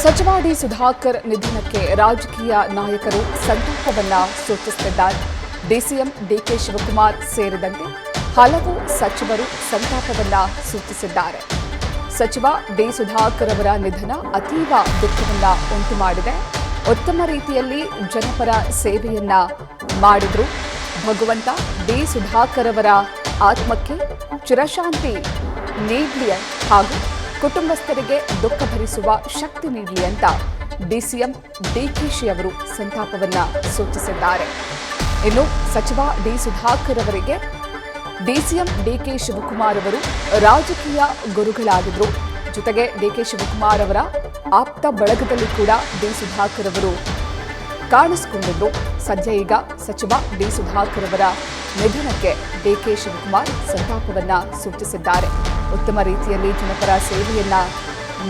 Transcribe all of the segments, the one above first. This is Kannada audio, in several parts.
ಸಚಿವ ಡಿ ಸುಧಾಕರ್ ನಿಧನಕ್ಕೆ ರಾಜಕೀಯ ನಾಯಕರು ಸಂತಾಪವನ್ನ ಸೂಚಿಸುತ್ತಿದ್ದಾರೆ. ಡಿಸಿಎಂ ಡಿಕೆ ಶಿವಕುಮಾರ್ ಸೇರಿದಂತೆ ಹಲವು ಸಚಿವರು ಸಂತಾಪವನ್ನ ಸೂಚಿಸಿದ್ದಾರೆ. ಸಚಿವ ಡಿ ಸುಧಾಕರ್ ಅವರ ನಿಧನ ಅತೀವ ದುಃಖವನ್ನ ಉಂಟು ಮಾಡಿದೆ. ಉತ್ತಮ ರೀತಿಯಲ್ಲಿ ಜನಪರ ಸೇವೆಯನ್ನ ಮಾಡಿದ್ರು. ಭಗವಂತ ಡಿ ಸುಧಾಕರ್ ಅವರ ಆತ್ಮಕ್ಕೆ ಚಿರಶಾಂತಿ ನೀಡಲಿ ಹಾಗೂ ಕುಟುಂಬಸ್ಥರಿಗೆ ದುಃಖ ಭರಿಸುವ ಶಕ್ತಿ ನೀಡಲಿ ಅಂತ ಡಿಸಿಎಂ ಡಿಕೆಶಿ ಅವರು ಸಂತಾಪವನ್ನ ಸೂಚಿಸಿದ್ದಾರೆ. ಇನ್ನು ಸಚಿವ ಡಿ ಸುಧಾಕರ್ ಅವರಿಗೆ ಡಿಸಿಎಂ ಡಿಕೆ ಶಿವಕುಮಾರ್ ಅವರು ರಾಜಕೀಯ ಗುರುಗಳಾಗಿದ್ರು. ಜೊತೆಗೆ ಡಿಕೆ ಶಿವಕುಮಾರ್ ಅವರ ಆಪ್ತ ಬಳಗದಲ್ಲಿ ಕೂಡ ಡಿ ಸುಧಾಕರ್ ಅವರು ಕಾಣಿಸಿಕೊಂಡಿದ್ರು. ಸದ್ಯ ಈಗ ಸಚಿವ ಡಿ ಸುಧಾಕರ್ ಅವರ ನಿಧನಕ್ಕೆ ಡಿಕೆ ಶಿವಕುಮಾರ್ ಸಂತಾಪವನ್ನ ಸೂಚಿಸಿದ್ದಾರೆ. ಉತ್ತಮ ರೀತಿಯಲ್ಲಿ ಜನಪರ ಸೇವೆಯನ್ನ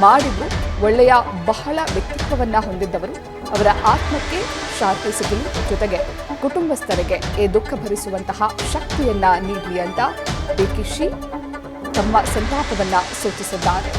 ಮಾಡಿದ್ರು. ಒಳ್ಳೆಯ ಬಹಳ ವ್ಯಕ್ತಿತ್ವವನ್ನ ಹೊಂದಿದ್ದವರು. ಅವರ ಆತ್ಮಕ್ಕೆ ಶಾಂತಿ ಸಿಗಲಿ, ಜೊತೆಗೆ ಕುಟುಂಬಸ್ಥರಿಗೆ ಈ ದುಃಖ ಭರಿಸುವಂತಹ ಶಕ್ತಿಯನ್ನ ನೀಡಲಿ ಅಂತ ಡಿಕೆಶಿ ತಮ್ಮ ಸಂತಾಪವನ್ನ ಸೂಚಿಸಿದ್ದಾರೆ.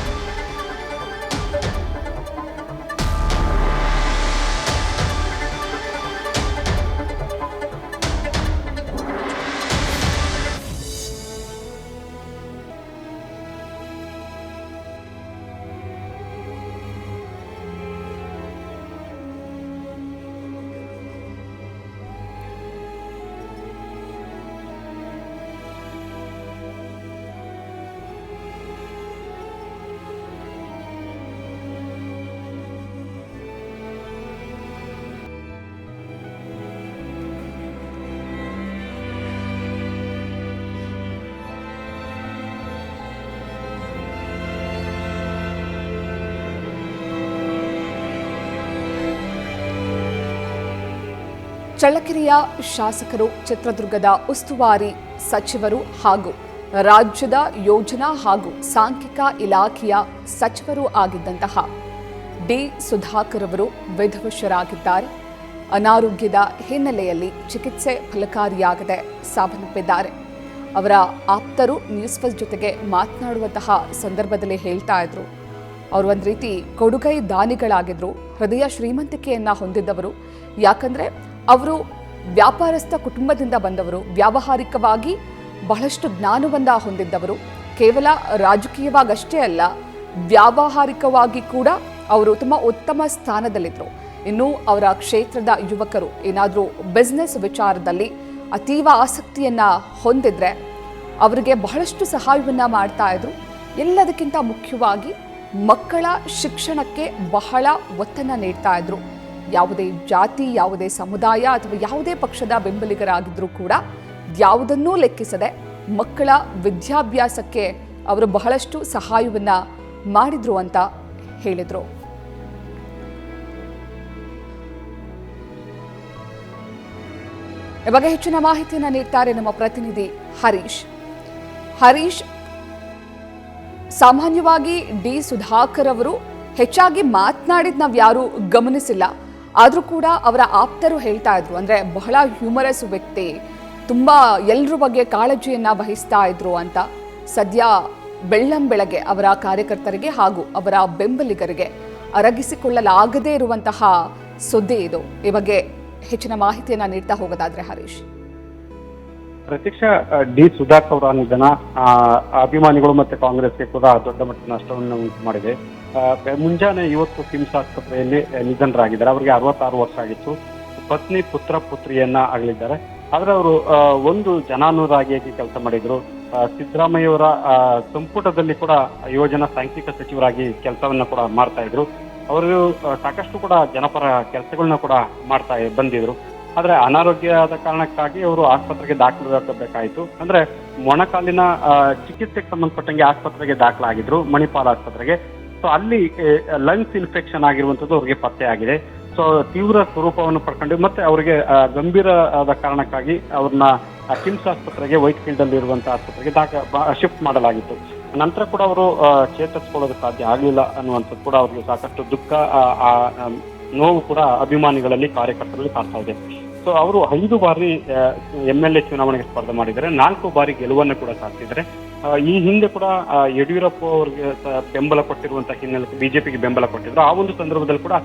ಚಳ್ಳಕೆರೆಯ ಶಾಸಕರು, ಚಿತ್ರದುರ್ಗದ ಉಸ್ತುವಾರಿ ಸಚಿವರು ಹಾಗೂ ರಾಜ್ಯದ ಯೋಜನಾ ಹಾಗೂ ಸಾಂಖ್ಯಿಕ ಇಲಾಖೆಯ ಸಚಿವರು ಆಗಿದ್ದಂತಹ ಡಿ ಸುಧಾಕರ್ ಅವರು ವಿಧಿವಶರಾಗಿದ್ದಾರೆ. ಅನಾರೋಗ್ಯದ ಹಿನ್ನೆಲೆಯಲ್ಲಿ ಚಿಕಿತ್ಸೆ ಫಲಕಾರಿಯಾಗದೆ ಸಾವನ್ನಪ್ಪಿದ್ದಾರೆ. ಅವರ ಆಪ್ತರು ನ್ಯೂಸ್ ಫಸ್ಟ್ ಜೊತೆಗೆ ಮಾತನಾಡುವಂತಹ ಸಂದರ್ಭದಲ್ಲಿ ಹೇಳ್ತಾ ಇದ್ರು, ಅವರು ಒಂದು ರೀತಿ ಕೊಡುಗೈ ದಾನಿಗಳಾಗಿದ್ರು. ಹೃದಯ ಶ್ರೀಮಂತಿಕೆಯನ್ನ ಹೊಂದಿದ್ದವರು. ಯಾಕಂದ್ರೆ ಅವರು ವ್ಯಾಪಾರಸ್ಥ ಕುಟುಂಬದಿಂದ ಬಂದವರು. ವ್ಯಾವಹಾರಿಕವಾಗಿ ಬಹಳಷ್ಟು ಜ್ಞಾನವನ್ನ ಹೊಂದಿದ್ದವರು. ಕೇವಲ ರಾಜಕೀಯವಾಗಷ್ಟೇ ಅಲ್ಲ, ವ್ಯಾವಹಾರಿಕವಾಗಿ ಕೂಡ ಅವರು ತುಂಬ ಉತ್ತಮ ಸ್ಥಾನದಲ್ಲಿದ್ದರು. ಇನ್ನು ಅವರ ಕ್ಷೇತ್ರದ ಯುವಕರು ಏನಾದರೂ ಬಿಸ್ನೆಸ್ ವಿಚಾರದಲ್ಲಿ ಅತೀವ ಆಸಕ್ತಿಯನ್ನ ಹೊಂದಿದ್ರೆ ಅವರಿಗೆ ಬಹಳಷ್ಟು ಸಹಾಯವನ್ನ ಮಾಡ್ತಾ ಇದ್ರು. ಎಲ್ಲದಕ್ಕಿಂತ ಮುಖ್ಯವಾಗಿ ಮಕ್ಕಳ ಶಿಕ್ಷಣಕ್ಕೆ ಬಹಳ ಒತ್ತನ್ನು ನೀಡ್ತಾ ಇದ್ರು. ಯಾವುದೇ ಜಾತಿ, ಯಾವುದೇ ಸಮುದಾಯ ಅಥವಾ ಯಾವುದೇ ಪಕ್ಷದ ಬೆಂಬಲಿಗರಾಗಿದ್ರೂ ಕೂಡ ಯಾವುದನ್ನೂ ಲೆಕ್ಕಿಸದೆ ಮಕ್ಕಳ ವಿದ್ಯಾಭ್ಯಾಸಕ್ಕೆ ಅವರು ಬಹಳಷ್ಟು ಸಹಾಯವನ್ನ ಮಾಡಿದ್ರು ಅಂತ ಹೇಳಿದ್ರು. ಈ ಬಗ್ಗೆ ಹೆಚ್ಚಿನ ಮಾಹಿತಿಯನ್ನ ನೀಡ್ತಾರೆ ನಮ್ಮ ಪ್ರತಿನಿಧಿ ಹರೀಶ್. ಸಾಮಾನ್ಯವಾಗಿ ಡಿ ಸುಧಾಕರ್ ಅವರು ಹೆಚ್ಚಾಗಿ ಮಾತನಾಡಿದ್ ನಾವು ಯಾರು ಗಮನಿಸಿಲ್ಲ. ಆದರೂ ಕೂಡ ಅವರ ಆಪ್ತರು ಹೇಳ್ತಾ ಇದ್ರು, ಅಂದ್ರೆ ಬಹಳ ಹ್ಯೂಮರಸ್ ವ್ಯಕ್ತಿ, ತುಂಬಾ ಎಲ್ಲರ ಬಗ್ಗೆ ಕಾಳಜಿಯನ್ನ ವಹಿಸ್ತಾ ಇದ್ರು ಅಂತ. ಸದ್ಯ ಬೆಳ್ಳಂಬೆಳಗ್ಗೆ ಅವರ ಕಾರ್ಯಕರ್ತರಿಗೆ ಹಾಗೂ ಅವರ ಬೆಂಬಲಿಗರಿಗೆ ಅರಗಿಸಿಕೊಳ್ಳಲಾಗದೇ ಇರುವಂತಹ ಸುದ್ದಿ ಇದು. ಈ ಬಗ್ಗೆ ಹೆಚ್ಚಿನ ಮಾಹಿತಿಯನ್ನ ನೀಡ್ತಾ ಹೋಗೋದಾದ್ರೆ ಹರೀಶ್. ಪ್ರತ್ಯಕ್ಷ ಡಿ ಸುಧಾಕರ್ ಅವರ ನಿಧನ ಅಭಿಮಾನಿಗಳು ಮತ್ತೆ ಕಾಂಗ್ರೆಸ್ಗೆ ಕೂಡ ದೊಡ್ಡ ಮಟ್ಟದ ನಷ್ಟವನ್ನು ಉಂಟು ಮಾಡಿದೆ. ಮುಂಜಾನೆ ಇವತ್ತು ಕಿಮ್ಸ್ ಆಸ್ಪತ್ರೆಯಲ್ಲಿ ನಿಧನರಾಗಿದ್ದಾರೆ. ಅವರಿಗೆ 66 ವರ್ಷ ಆಗಿತ್ತು. ಪತ್ನಿ, ಪುತ್ರ, ಪುತ್ರಿಯನ್ನ ಆಗಲಿದ್ದಾರೆ. ಆದ್ರೆ ಅವರು ಒಂದು ಜನಾನುರಾಗಿಯಾಗಿ ಕೆಲಸ ಮಾಡಿದ್ರು. ಸಿದ್ದರಾಮಯ್ಯವರ ಸಂಪುಟದಲ್ಲಿ ಕೂಡ ಯೋಜನಾ ಸಾಂಖ್ಯಿಕ ಸಚಿವರಾಗಿ ಕೆಲಸವನ್ನ ಕೂಡ ಮಾಡ್ತಾ ಇದ್ರು. ಅವರು ಸಾಕಷ್ಟು ಕೂಡ ಜನಪರ ಕೆಲಸಗಳನ್ನ ಕೂಡ ಮಾಡ್ತಾ ಬಂದಿದ್ರು. ಆದ್ರೆ ಅನಾರೋಗ್ಯದ ಕಾರಣಕ್ಕಾಗಿ ಅವರು ಆಸ್ಪತ್ರೆಗೆ ದಾಖಲಾಗಬೇಕಾಯಿತು. ಅಂದ್ರೆ ಮೊಣಕಾಲಿನ ಚಿಕಿತ್ಸೆಗೆ ಸಂಬಂಧಪಟ್ಟಂಗೆ ಆಸ್ಪತ್ರೆಗೆ ದಾಖಲಾಗಿದ್ರು, ಮಣಿಪಾಲ್ ಆಸ್ಪತ್ರೆಗೆ. ಸೊ ಅಲ್ಲಿ ಲಂಗ್ಸ್ ಇನ್ಫೆಕ್ಷನ್ ಆಗಿರುವಂತದ್ದು ಅವ್ರಿಗೆ ಪತ್ತೆ ಆಗಿದೆ. ಸೊ ತೀವ್ರ ಸ್ವರೂಪವನ್ನು ಪಡ್ಕೊಂಡು ಮತ್ತೆ ಅವರಿಗೆ ಗಂಭೀರ ಆದ ಕಾರಣಕ್ಕಾಗಿ ಅವ್ರನ್ನ ಕಿಮ್ಸ್ ಆಸ್ಪತ್ರೆಗೆ ವೈಟ್ ಫೀಲ್ಡ್ ಅಲ್ಲಿ ಇರುವಂತಹ ಆಸ್ಪತ್ರೆಗೆ ಶಿಫ್ಟ್ ಮಾಡಲಾಗಿತ್ತು. ನಂತರ ಕೂಡ ಅವರು ಚೇತರಿಸಿಕೊಳ್ಳೋದಕ್ಕೆ ಸಾಧ್ಯ ಆಗಲಿಲ್ಲ ಅನ್ನುವಂಥದ್ದು ಕೂಡ ಅವ್ರಿಗೆ ಸಾಕಷ್ಟು ದುಃಖ, ನೋವು ಕೂಡ ಅಭಿಮಾನಿಗಳಲ್ಲಿ, ಕಾರ್ಯಕರ್ತರಲ್ಲಿ ಕಾಡ್ತಾ ಇದೆ. ಸೊ ಅವರು 5 ಬಾರಿ MLA ಚುನಾವಣೆಗೆ ಸ್ಪರ್ಧೆ ಮಾಡಿದ್ದಾರೆ. 4 ಬಾರಿ ಗೆಲುವನ್ನು ಕೂಡ ಸಾಧಿಸಿದ್ದಾರೆ. ಈ ಹಿಂದೆ ಕೂಡ ಯಡಿಯೂರಪ್ಪ ಅವರಿಗೆ ಬೆಂಬಲ ಕೊಟ್ಟಿರುವಂತಹ ಹಿನ್ನೆಲೆ ಬಿಜೆಪಿಗೆ ಬೆಂಬಲ ಕೊಟ್ಟಿದ್ರು. ಆ ಒಂದು ಸಂದರ್ಭದಲ್ಲಿ ಕೂಡ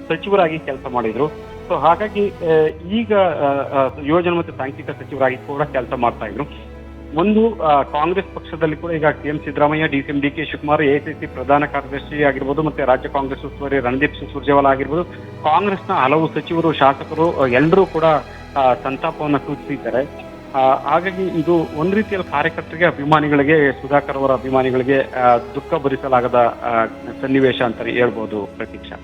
ಸಚಿವರಾಗಿ ಕೆಲಸ ಮಾಡಿದ್ರು. ಸೊ ಹಾಗಾಗಿ ಈಗ ಯೋಜನೆ ಮತ್ತು ಸಾಂಖ್ಯಿಕ ಸಚಿವರಾಗಿ ಕೂಡ ಕೆಲಸ ಮಾಡ್ತಾ ಇದ್ರು. ಒಂದು ಕಾಂಗ್ರೆಸ್ ಪಕ್ಷದಲ್ಲಿ ಕೂಡ ಈಗ C M Siddaramaiah, D K Shivakumar, AICC ಪ್ರಧಾನ ಕಾರ್ಯದರ್ಶಿ ಆಗಿರ್ಬೋದು, ಮತ್ತೆ ರಾಜ್ಯ ಕಾಂಗ್ರೆಸ್ ಉಸ್ತುವಾರಿ ರಣದೀಪ್ ಸಿಂಗ್ ಸುರ್ಜೇವಾಲಾ ಆಗಿರ್ಬೋದು, ಕಾಂಗ್ರೆಸ್ನ ಹಲವು ಸಚಿವರು, ಶಾಸಕರು ಎಲ್ಲರೂ ಕೂಡ ಸಂತಾಪವನ್ನು ಸೂಚಿಸಿದ್ದಾರೆ. ಹಾಗಾಗಿ ಇದು ಒಂದು ರೀತಿಯಲ್ಲಿ ಕಾರ್ಯಕರ್ತರಿಗೆ, ಅಭಿಮಾನಿಗಳಿಗೆ, ಸುಧಾಕರ್ ಅವರ ಅಭಿಮಾನಿಗಳಿಗೆ ದುಃಖ ಭರಿಸಲಾಗದ ಸನ್ನಿವೇಶ ಅಂತ ಹೇಳ್ಬೋದು. ಪ್ರತೀಕ್ಷಾ,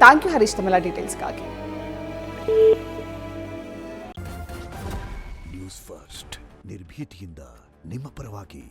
ಥ್ಯಾಂಕ್ ಯು ಹರೀಶ್, ತಮ್ಮೆಲ್ಲ ಡೀಟೇಲ್ಸ್ಗಾಗಿ. ನ್ಯೂಸ್ ಫಸ್ಟ್ ನಿರ್ಭೀತಿಯಿಂದ ನಿಮ್ಮ ಪರವಾಗಿ.